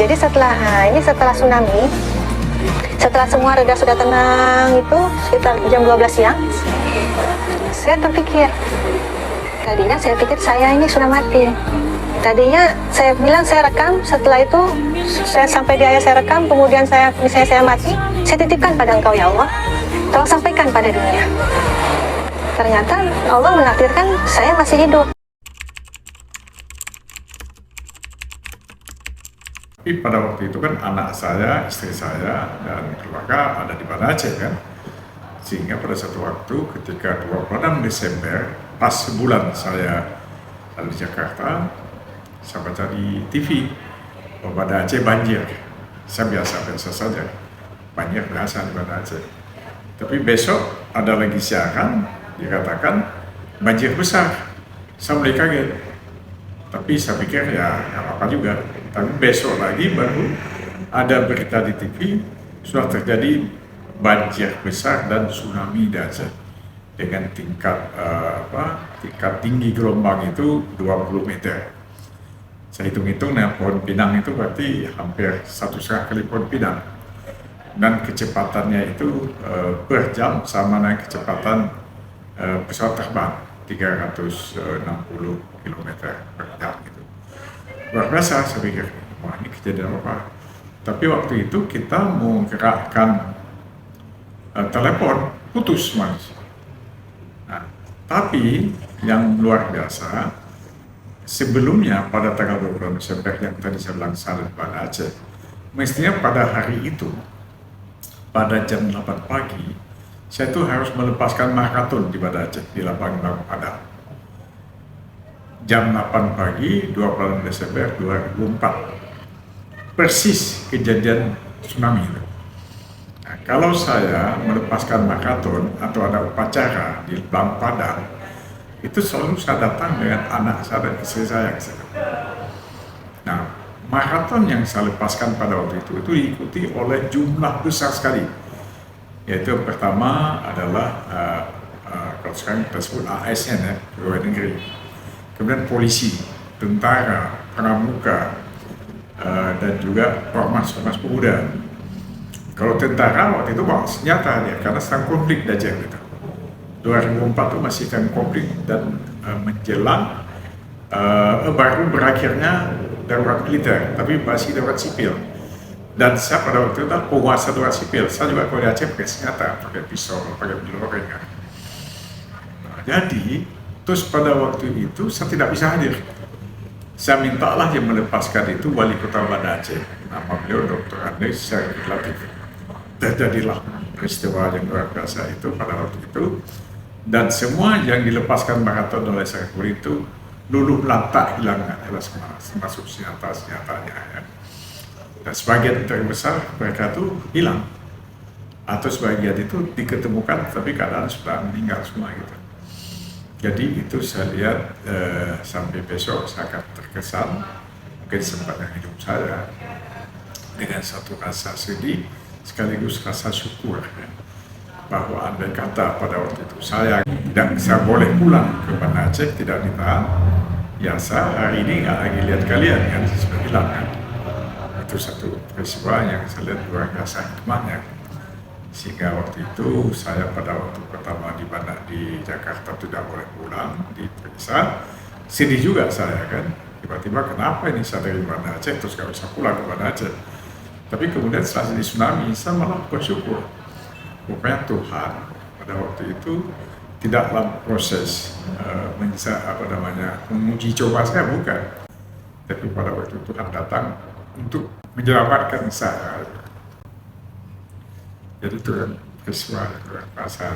Jadi setelah tsunami, setelah semua reda sudah tenang itu sekitar jam 12 siang, saya terpikir. Tadinya saya pikir saya ini sudah mati. Tadinya saya bilang saya rekam, setelah itu saya sampai di ayat saya rekam, kemudian misalnya saya mati, saya titipkan pada Engkau ya Allah, tolong sampaikan pada dunia. Ternyata Allah menakdirkan saya masih hidup. Tapi pada waktu itu kan anak saya, istri saya, dan keluarga ada di Banda Aceh kan. Sehingga pada satu waktu ketika 26 Desember, pas sebulan saya ada di Jakarta, saya baca di TV, Banda Aceh banjir. Saya biasa-biasa saja, banjir biasa di Banda Aceh. Tapi besok ada lagi siaran, dikatakan banjir besar. Saya mulai kaget. Tapi saya pikir ya nggak apa-apa juga. Tapi besok lagi baru ada berita di TV sudah terjadi banjir besar dan tsunami di Aceh dengan tingkat tinggi gelombang itu 20 meter. Saya hitung-hitung pohon pinang itu berarti hampir 1,5 kali pohon pinang. Dan kecepatannya itu per jam sama dengan kecepatan pesawat terbang 360 km per jam gitu. Luar biasa saya pikir, wah ini kejadian apa? Tapi waktu itu kita mau gerakkan telepon, putus mas. Nah, tapi yang luar biasa, sebelumnya pada tanggal 20 Desember yang tadi saya bilang salat pada Aceh, mestinya pada hari itu, pada jam 8 pagi, saya tuh harus melepaskan maraton di Banda Aceh, di lapangan Padang. Jam 8 pagi, 26 Desember 2004. Persis kejadian tsunami itu. Nah, kalau saya melepaskan maraton atau ada upacara di Bang Padang, itu selalu saya datang dengan anak saya dan istri saya. Nah, maraton yang saya lepaskan pada waktu itu diikuti oleh jumlah besar sekali. Yaitu yang pertama adalah kalau sekarang kita sebut ASN ya, pegawai negeri. Kemudian polisi, tentara, pramuka, dan juga ormas pemuda. Kalau tentara waktu itu bawa senjata dia karena sedang konflik di Aceh gitu. 2004 itu masih sedang konflik dan menjelang baru berakhirnya darurat militer, tapi masih darurat sipil. Dan saya pada waktu itu penguasa darurat sipil. Saya juga kalau di Aceh pakai senjata, pakai pisau, pakai peluru. Nah, jadi terus pada waktu itu saya tidak bisa hadir. Saya mintalah yang melepaskan itu wali kota Banda Aceh. Nama beliau Dr. Andreas Syarif Latif. Terjadilah peristiwa yang luar biasa itu pada waktu itu. Dan semua yang dilepaskan maraton oleh Syarif itu luluh lantak hilang, termasuk senjata-senjatanya. Ya. Dan sebagian terbesar mereka itu hilang. Atau sebagian itu diketemukan tapi keadaan sudah meninggal semua gitu. Jadi itu saya lihat sampai besok saya akan terkesan mungkin sepanjang hidup saya dengan satu rasa sedih sekaligus rasa syukur ya, bahwa andai kata pada waktu itu saya boleh pulang ke Banda Aceh, tidak ditahan, ya saya hari ini nggak lagi lihat kalian kan, sudah hilang kan. Itu satu peristiwa yang saya lihat luar biasa hikmahnya. Sehingga waktu itu saya pada waktu pertama di Jakarta tidak boleh pulang, diperiksa, sedih juga saya kan, tiba-tiba kenapa ini saya dari Banda Aceh terus gak bisa pulang ke Banda Aceh. Tapi kemudian setelah di tsunami saya malah bersyukur, rupanya Tuhan pada waktu itu tidak dalam proses menguji coba saya, bukan, tapi pada waktu itu Tuhan datang untuk menyelamatkan saya. Jadi itu kan peristiwa yang rasa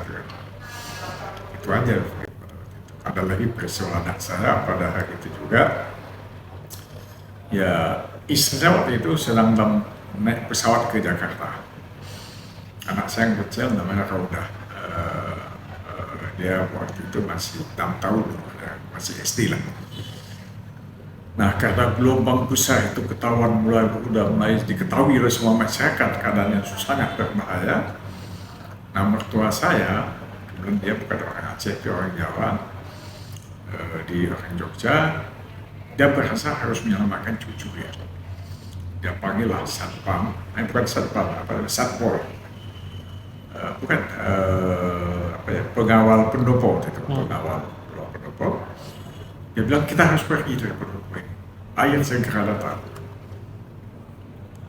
itu aja. Ada lagi peristiwa anak saya pada hari itu juga. Ya istri saya waktu itu sedang naik pesawat ke Jakarta. Anak saya yang kecil namanya Raudah. Dia waktu itu masih 6 tahun, masih SD lah. Nah, karena gelombang besar itu ketahuan mulai diketahui oleh semua masyarakat, keadaannya sangat berbahaya. Nah, mertua saya, kemudian dia bukan orang Aceh, dia orang Jawa, di orang Jogja, dia berasa harus menyelamatkan cucu ya. dia panggil lah satpam, bukan satpam, satpol, bukan pengawal pendopo, pengawal pendopo. Dia bilang kita harus pergi dari pendopo ini, air segera datang.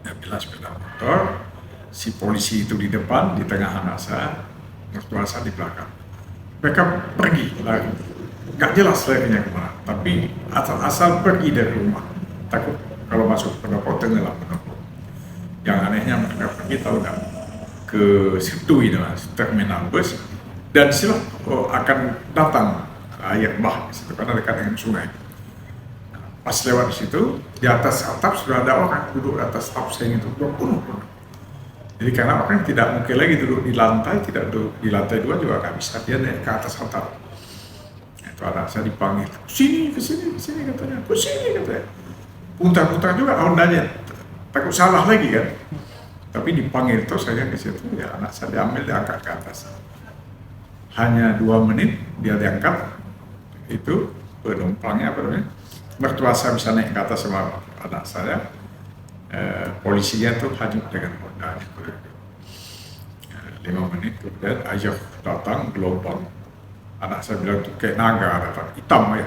Dia bilang sepeda motor, si polisi itu di depan, di tengah anak saya, mertua saya di belakang. Mereka pergi lari, nggak jelas larinya kemana, tapi asal pergi dari rumah, takut kalau masuk pendopo tenggelam pendopo. Yang anehnya mereka pergi tahu nggak ke situ ini mas, terminal bus, dan silah akan datang air bah di situ karena dekat dengan sungai. Pas lewat di situ, di atas atap sudah ada orang duduk di atas topseng itu, penuh. Jadi karena orang tidak mungkin lagi duduk di lantai, tidak duduk di lantai 2 juga nggak bisa, dia naik ke atas atap. Itu anak saya dipanggil, ke sini katanya, ke sini katanya. Putar-putar juga ondanya, takut salah lagi kan. Tapi dipanggil itu saya ke situ, ya anak saya diambil, diangkat ke atas. Hanya 2 menit dia diangkat, itu penumpangnya mertua saya bisa naik ke atas sama anak saya, polisinya tuh hanyut dengan Honda. 5 menit kemudian air datang gelombang, anak saya bilang tuh kayak naga datang, hitam ya.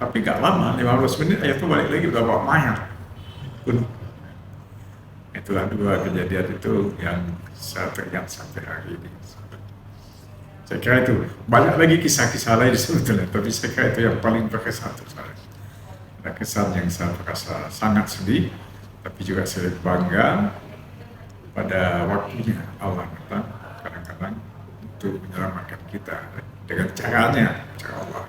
Tapi gak lama, 15 menit air tuh balik lagi udah bawa mayat penuh. Itulah 2 kejadian itu yang saya teringat sampai hari ini. Saya kira itu, banyak lagi kisah-kisah lain sebetulnya, tapi saya kira itu yang paling berkesan untuk saya. Ada kesan yang saya merasa sangat sedih, tapi juga saya bangga pada waktunya Allah datang kadang-kadang untuk menyelamatkan kita dengan caranya, cara Allah.